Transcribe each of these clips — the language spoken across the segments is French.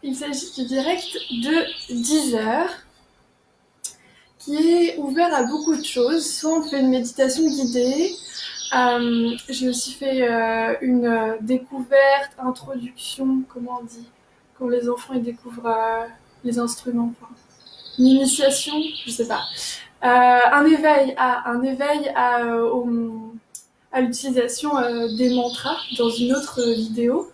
Il s'agit du direct de 10 heures qui est ouvert à beaucoup de choses. Soit on fait une méditation guidée, j'ai aussi fait une découverte, introduction, comment on dit, quand les enfants ils découvrent les instruments, enfin, une initiation, je sais pas. À l'utilisation des mantras dans une autre vidéo.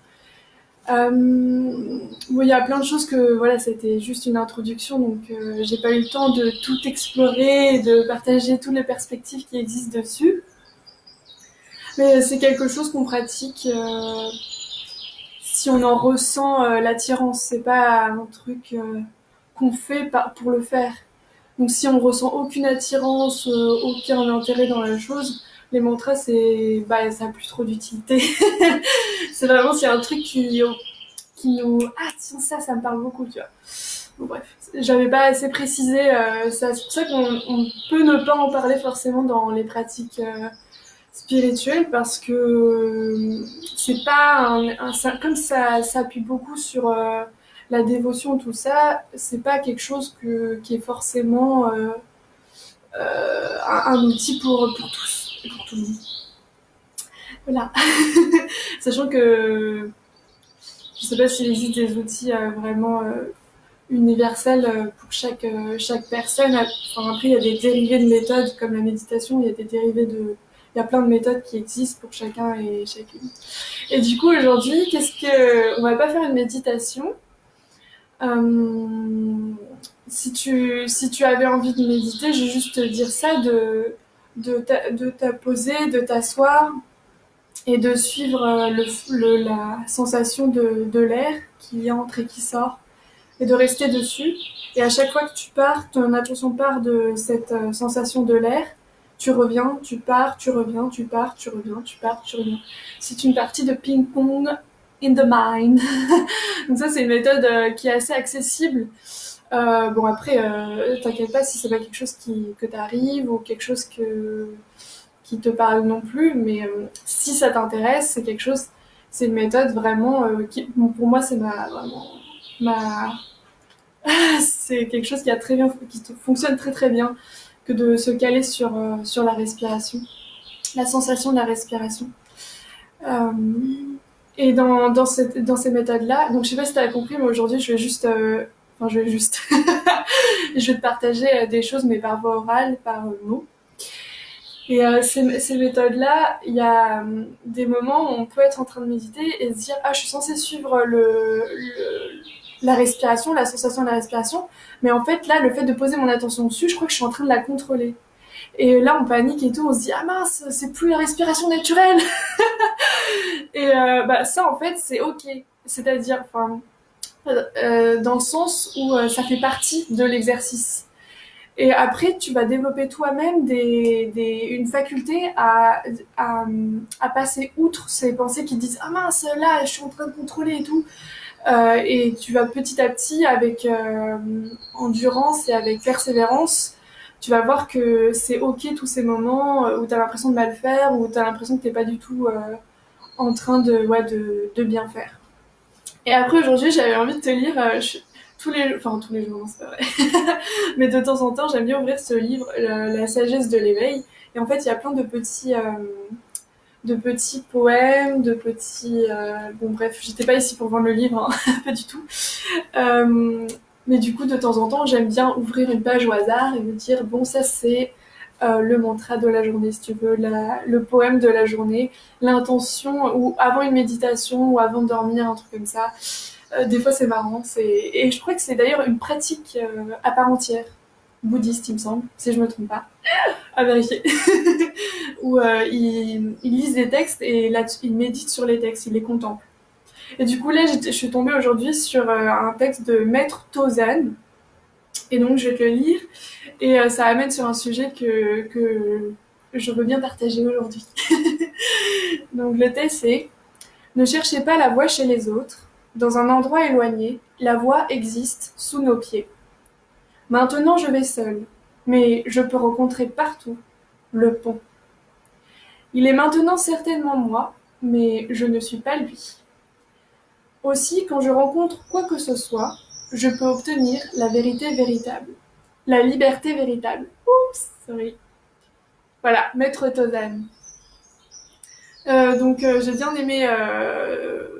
Bon, il y a plein de choses que voilà, c'était juste une introduction, donc j'ai pas eu le temps de tout explorer et de partager toutes les perspectives qui existent dessus. Mais c'est quelque chose qu'on pratique si on en ressent l'attirance. C'est pas un truc qu'on fait pour le faire. Donc si on ressent aucune attirance, aucun intérêt dans la chose, les mantras, ça a plus trop d'utilité. C'est vraiment s'il y a un truc qui nous... Ah tiens, ça me parle beaucoup, tu vois. Bon bref, j'avais pas assez précisé ça. C'est pour ça qu'on peut ne pas en parler forcément dans les pratiques spirituelles, parce que c'est pas comme ça s'appuie beaucoup sur la dévotion, tout ça, c'est pas quelque chose qui est forcément un outil pour tous et pour tout le monde. Voilà. Sachant que je sais pas s'il existe des outils vraiment universels pour chaque personne. Enfin, après, il y a des dérivés de méthodes comme la méditation, il y a plein de méthodes qui existent pour chacun et chacune. Et du coup, aujourd'hui, on va pas faire une méditation. Si tu avais envie de méditer, je vais juste te dire ça, de te poser, de t'asseoir et de suivre la sensation de l'air qui entre et qui sort et de rester dessus. Et à chaque fois que tu pars, ton attention part de cette sensation de l'air. Tu reviens, tu pars, tu reviens, tu pars, tu reviens, tu pars, tu reviens. C'est une partie de ping-pong in the mind. Donc ça, c'est une méthode qui est assez accessible. Bon après, t'inquiète pas si c'est pas quelque chose que t'arrives ou quelque chose qui te parle non plus, mais si ça t'intéresse, c'est une méthode vraiment bon, pour moi c'est ma c'est quelque chose qui fonctionne très très bien que de se caler sur la respiration, la sensation de la respiration. Euh, et dans ces méthodes-là, donc je sais pas si tu as compris, mais aujourd'hui je vais te partager des choses, mais par voie orale, par mots. Et ces méthodes-là, il y a des moments où on peut être en train de méditer et se dire ah, je suis censée suivre la respiration, la sensation de la respiration, mais en fait là, le fait de poser mon attention dessus, je crois que je suis en train de la contrôler. Et là, on panique et tout, on se dit ah mince, c'est plus la respiration naturelle. Et ça, en fait, c'est ok. C'est-à-dire, enfin, dans le sens où ça fait partie de l'exercice. Et après, tu vas développer toi-même une faculté à passer outre ces pensées qui disent ah mince, là, je suis en train de contrôler et tout. Et tu vas petit à petit, avec endurance et avec persévérance, tu vas voir que c'est ok tous ces moments où tu as l'impression de mal faire, où tu as l'impression que tu n'es pas du tout en train de bien faire. Et après, aujourd'hui, j'avais envie de te lire tous les jours, non, c'est pas vrai. Mais de temps en temps, j'aime bien ouvrir ce livre, La sagesse de l'éveil. Et en fait, il y a plein de petits poèmes, bon bref, j'étais pas ici pour vendre le livre, hein, pas du tout. Mais du coup, de temps en temps, j'aime bien ouvrir une page au hasard et me dire, bon, ça c'est le mantra de la journée, si tu veux, le poème de la journée, l'intention, ou avant une méditation, ou avant de dormir, un truc comme ça. Des fois, c'est marrant. Et je crois que c'est d'ailleurs une pratique à part entière, bouddhiste, il me semble, si je me trompe pas. À vérifier. Où ils lisent des textes et là, ils méditent sur les textes, ils les contemplent. Et du coup, là, je suis tombée aujourd'hui sur un texte de Maître Tozan. Et donc, je vais te le lire. Et ça amène sur un sujet que je veux bien partager aujourd'hui. Donc, le texte c'est: ne cherchez pas la voie chez les autres. Dans un endroit éloigné, la voie existe sous nos pieds. Maintenant, je vais seule, mais je peux rencontrer partout le pont. Il est maintenant certainement moi, mais je ne suis pas lui. Aussi, quand je rencontre quoi que ce soit, je peux obtenir la vérité véritable. La liberté véritable. Oups, sorry. Voilà, Maître Tozan. Donc j'ai bien aimé.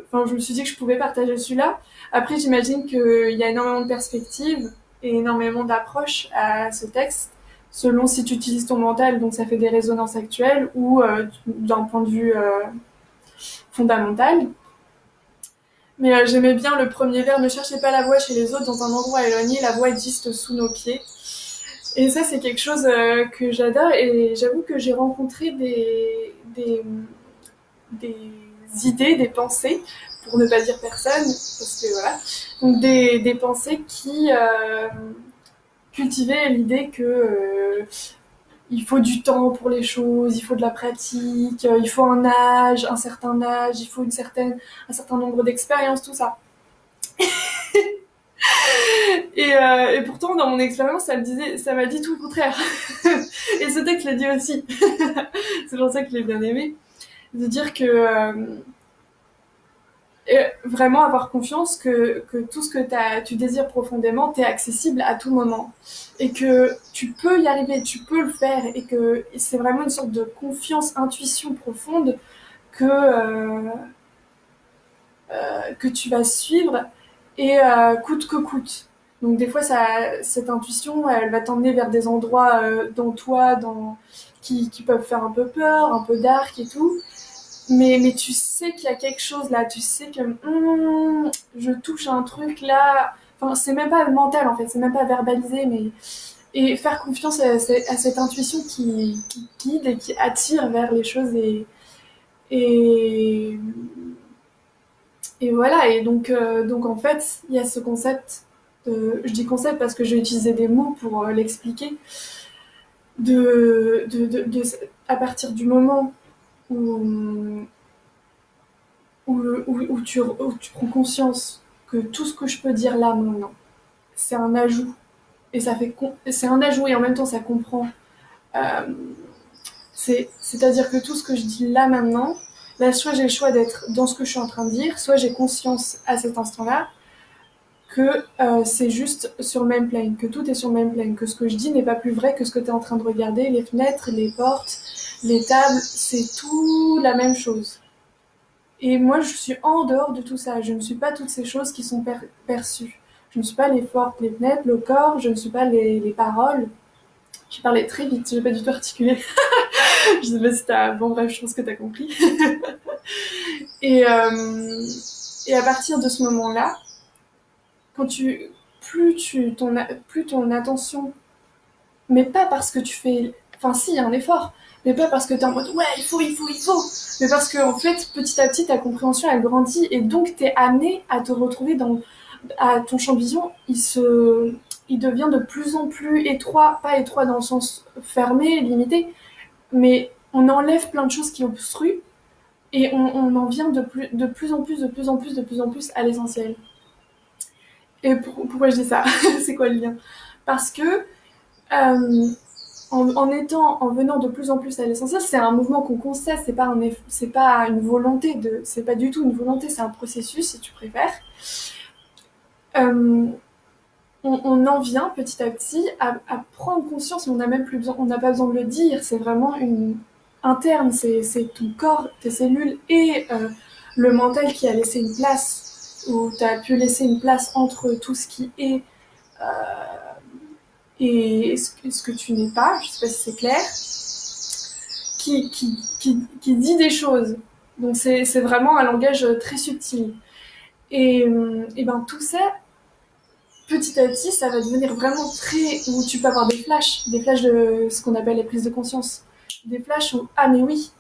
Enfin, je me suis dit que je pouvais partager celui-là. Après, j'imagine qu'il y a énormément de perspectives et énormément d'approches à ce texte, selon si tu utilises ton mental, donc ça fait des résonances actuelles, ou d'un point de vue fondamental. Mais j'aimais bien le premier vers, ne cherchez pas la voie chez les autres dans un endroit éloigné, la voie existe sous nos pieds. Et ça, c'est quelque chose que j'adore, et j'avoue que j'ai rencontré des idées, des pensées, pour ne pas dire personne, parce que voilà. Donc des pensées qui cultivaient l'idée que il faut du temps pour les choses, il faut de la pratique, il faut un âge, un certain âge, il faut un certain nombre d'expériences, tout ça. Et pourtant, dans mon expérience, ça m'a dit tout le contraire. Et ce texte l'a dit aussi. C'est pour ça que je l'ai bien aimé. De dire que vraiment avoir confiance que tout ce que tu désires profondément t'est accessible à tout moment. Et que tu peux y arriver, tu peux le faire. Et que c'est vraiment une sorte de confiance, intuition profonde que tu vas suivre et coûte que coûte. Donc des fois, cette intuition, elle va t'emmener vers des endroits dans toi, qui peuvent faire un peu peur, un peu dark et tout. Mais tu sais qu'il y a quelque chose là, tu sais que je touche à un truc là. Enfin, c'est même pas mental en fait, c'est même pas verbalisé, mais et faire confiance à cette intuition qui guide et qui attire vers les choses et et voilà. Et donc en fait, il y a ce concept. Je dis concept parce que j'ai utilisé des mots pour l'expliquer. À partir du moment où où tu prends conscience que tout ce que je peux dire là maintenant, c'est un ajout. Et c'est un ajout et en même temps ça comprend. Euh, C'est-à-dire que tout ce que je dis là maintenant, là soit j'ai le choix d'être dans ce que je suis en train de dire, soit j'ai conscience à cet instant-là que c'est juste sur le même plane, que tout est sur le même plane, que ce que je dis n'est pas plus vrai que ce que tu es en train de regarder, les fenêtres, les portes, les tables, c'est tout la même chose. Et moi, je suis en dehors de tout ça. Je ne suis pas toutes ces choses qui sont perçues. Je ne suis pas les portes, les fenêtres, le corps, je ne suis pas les paroles. J'ai parlé très vite, j'ai pas du tout articulé. Je sais pas si t'as... Bon bref, je pense que t'as compris. et, euh, et à partir de ce moment-là, quand tu... plus ton attention... Mais pas parce que tu fais... Enfin si, il y a un effort. Mais pas parce que t'es en mode ouais, il faut. Mais parce que en fait, petit à petit, ta compréhension, elle grandit. Et donc, t'es amené à te retrouver à ton champ de vision, il devient de plus en plus étroit, pas étroit dans le sens fermé, limité, mais on enlève plein de choses qui obstruent et on en vient de plus en plus, de plus en plus, de plus en plus à l'essentiel. Et pourquoi je dis ça? C'est quoi le lien? Parce que en venant de plus en plus à l'essentiel, c'est un mouvement qu'on constate, c'est pas une volonté c'est pas du tout une volonté, c'est un processus si tu préfères. Euh, on en vient petit à petit à prendre conscience, mais on n'a pas besoin de le dire, c'est vraiment interne, c'est ton corps, tes cellules et le mental qui a laissé une place, où tu as pu laisser une place entre tout ce qui est et ce que tu n'es pas, je sais pas si c'est clair, qui dit des choses. Donc c'est vraiment un langage très subtil. Et ben tout ça, petit à petit, ça va devenir vraiment très... où tu peux avoir des flashs de ce qu'on appelle les prises de conscience. Des flashs où, ah mais oui,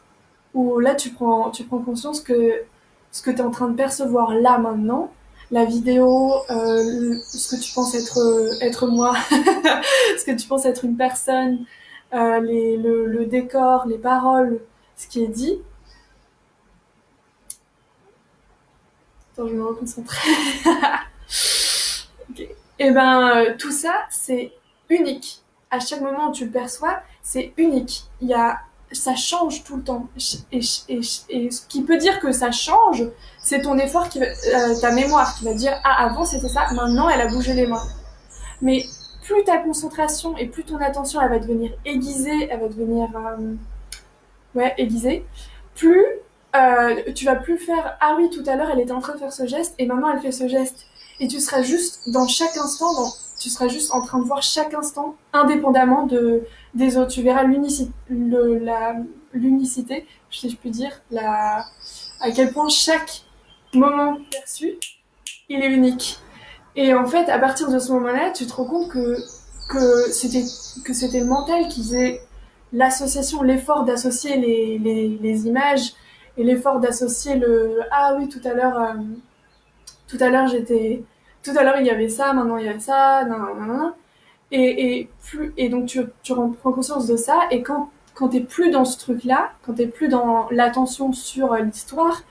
où là tu prends conscience que ce que tu es en train de percevoir là maintenant, la vidéo, ce que tu penses être moi, ce que tu penses être une personne, le décor, les paroles, ce qui est dit. Attends, je vais me reconcentrer. Okay. Et ben tout ça, c'est unique. À chaque moment où tu le perçois, c'est unique. Il y a ça change tout le temps. Et ce qui peut dire que ça change, c'est ton effort, ta mémoire qui va dire ah avant c'était ça, maintenant elle a bougé les mains. Mais plus ta concentration et plus ton attention elle va devenir aiguisée, elle va devenir aiguisée, plus tu vas plus faire ah oui tout à l'heure elle était en train de faire ce geste et maintenant elle fait ce geste. Et tu seras juste dans chaque instant, tu seras juste en train de voir chaque instant indépendamment des autres. Tu verras l'unicité, si je puis dire, à quel point chaque moment perçu, il est unique. Et en fait, à partir de ce moment-là, tu te rends compte que c'était le mental qui faisait l'association, l'effort d'associer les images et l'effort d'associer ah oui tout à l'heure il y avait ça, maintenant il y avait ça, non non non non. Et donc tu prends conscience de ça et quand t'es plus dans ce truc-là, quand t'es plus dans l'attention sur l'histoire,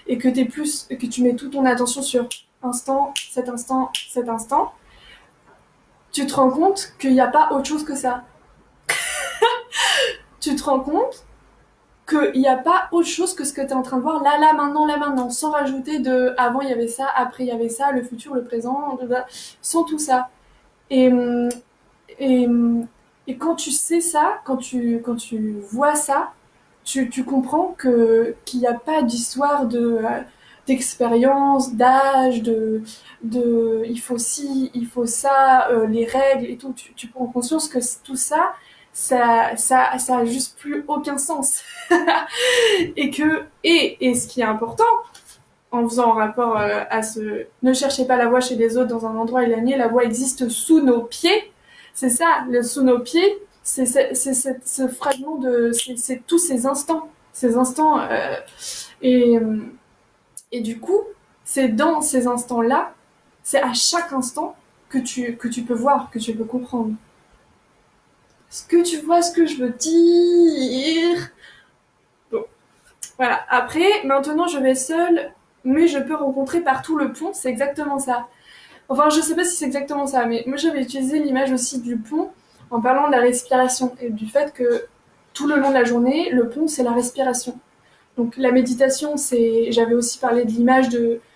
et que tu mets toute ton attention sur cet instant, tu te rends compte qu'il n'y a pas autre chose que ça. Tu te rends compte qu'il n'y a pas autre chose que ce que tu es en train de voir là maintenant, sans rajouter de avant il y avait ça, après il y avait ça, le futur, le présent, sans tout ça. Et, et, et quand tu sais ça, quand tu vois ça, tu comprends qu'il n'y a pas d'histoire d'expérience, d'âge, il faut ci, il faut ça, les règles et tout. Tu prends conscience que tout ça, ça a juste plus aucun sens. Et ce qui est important, en faisant rapport à ne cherchez pas la voie chez les autres dans un endroit éloigné, la voie existe sous nos pieds. C'est ça, sous nos pieds, c'est ce fragment c'est tous ces instants, et, et du coup, c'est dans ces instants-là, c'est à chaque instant que tu peux voir, que tu peux comprendre. Est-ce que tu vois ce que je veux dire? Bon, voilà. Après, maintenant, je vais seule, mais je peux rencontrer partout le pont, c'est exactement ça. Enfin, je sais pas si c'est exactement ça, mais moi, j'avais utilisé l'image aussi du pont en parlant de la respiration et du fait que tout le long de la journée, le pont, c'est la respiration. Donc, la méditation, j'avais aussi parlé de l'image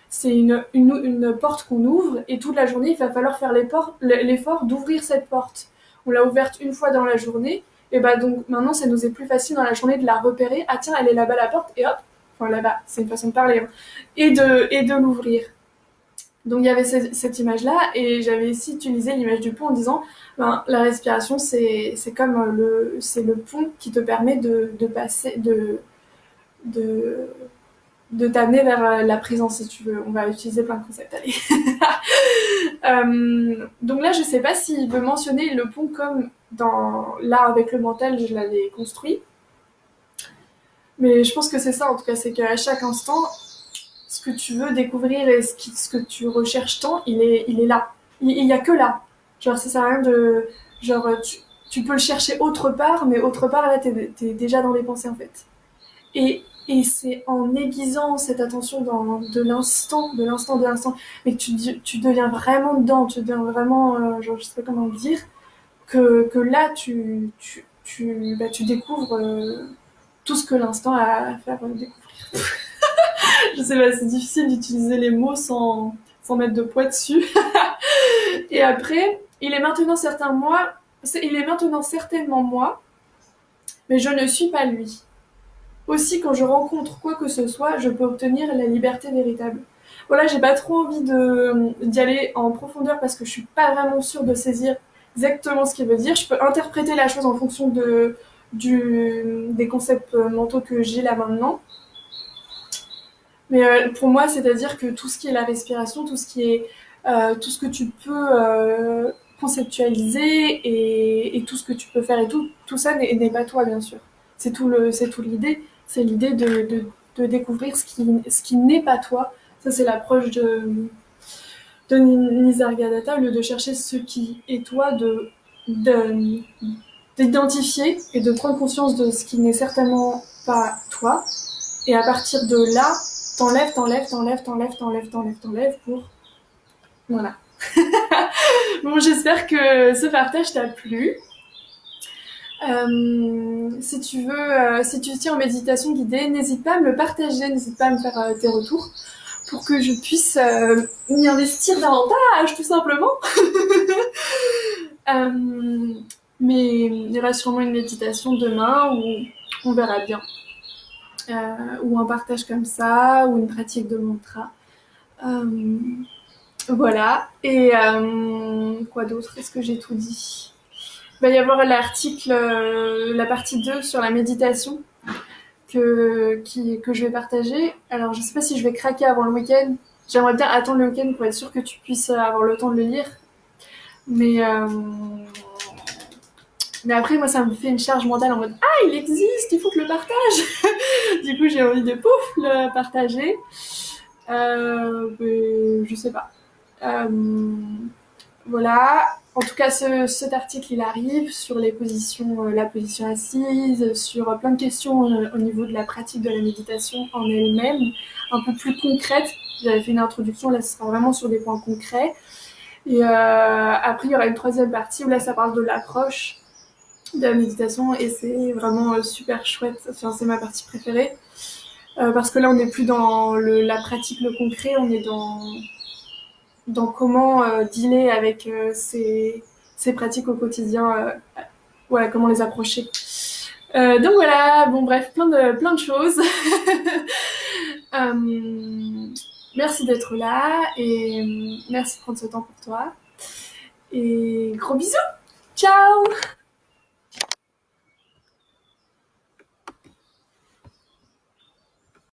c'est une porte qu'on ouvre et toute la journée, il va falloir faire l'effort d'ouvrir cette porte. On l'a ouverte une fois dans la journée, et bah donc maintenant ça nous est plus facile dans la journée de la repérer. Ah tiens, elle est là-bas la porte, et hop, enfin là-bas, c'est une façon de parler, hein, et de l'ouvrir. Donc il y avait cette image-là, et j'avais aussi utilisé l'image du pont en disant, ben, la respiration c'est comme c'est le pont qui te permet de passer, de t'amener vers la présence si tu veux. On va utiliser plein de concepts, allez. Donc là, je sais pas s'il veut mentionner le pont comme dans l'art avec le mental, je l'avais construit. Mais je pense que c'est ça en tout cas, c'est qu'à chaque instant, ce que tu veux découvrir et ce que tu recherches tant, il est là. Il y a que là. Genre, ça sert à rien de... Genre, tu peux le chercher autre part, mais autre part, là, t'es déjà dans les pensées en fait. Et c'est en aiguisant cette attention de l'instant, mais que tu deviens vraiment dedans, tu deviens vraiment, genre, je sais pas comment le dire, que là, tu découvres tout ce que l'instant a à faire découvrir. Je sais pas, c'est difficile d'utiliser les mots sans mettre de poids dessus. Et après, il est maintenant certainement moi, mais je ne suis pas lui. Aussi, quand je rencontre quoi que ce soit, je peux obtenir la liberté véritable. Voilà, j'ai pas trop envie d'y aller en profondeur parce que je suis pas vraiment sûre de saisir exactement ce qu'il veut dire. Je peux interpréter la chose en fonction des concepts mentaux que j'ai là maintenant. Mais pour moi, c'est-à-dire que tout ce qui est la respiration, tout ce que tu peux conceptualiser et tout ce que tu peux faire et tout ça n'est pas toi, bien sûr. C'est tout l'idée. C'est l'idée de découvrir ce qui n'est pas toi. Ça, c'est l'approche de Nisargadatta, au lieu de chercher ce qui est toi, d'identifier et de prendre conscience de ce qui n'est certainement pas toi. Et à partir de là, t'enlèves pour... Voilà. Bon, j'espère que ce partage t'a plu. Si tu veux, si tu tiens en méditation guidée, n'hésite pas à me le partager, n'hésite pas à me faire tes retours pour que je puisse m'y investir davantage, tout simplement. Mais il y aura sûrement une méditation demain où on verra bien. Ou un partage comme ça, ou une pratique de mantra. Voilà. Et quoi d'autre? Est-ce que j'ai tout dit? Il va y avoir l'article, la partie 2 sur la méditation que je vais partager. Alors, je sais pas si je vais craquer avant le week-end. J'aimerais bien attendre le week-end pour être sûre que tu puisses avoir le temps de le lire. Mais après, moi, ça me fait une charge mentale en mode ah, il existe, il faut que je le partage. Du coup, j'ai envie de pouf le partager. Mais je sais pas. Voilà. En tout cas, cet article, il arrive sur les positions, la position assise, sur plein de questions au niveau de la pratique de la méditation en elle-même, un peu plus concrète. J'avais fait une introduction, là, ce sera vraiment sur des points concrets. Et après, il y aura une troisième partie où là, ça parle de l'approche de la méditation et c'est vraiment super chouette. Enfin, c'est ma partie préférée. Parce que là, on n'est plus dans la pratique, le concret, on est dans comment dealer avec ces pratiques au quotidien, voilà, comment les approcher. Donc voilà, bon bref, plein de choses. Merci d'être là et merci de prendre ce temps pour toi. Et gros bisous. Ciao.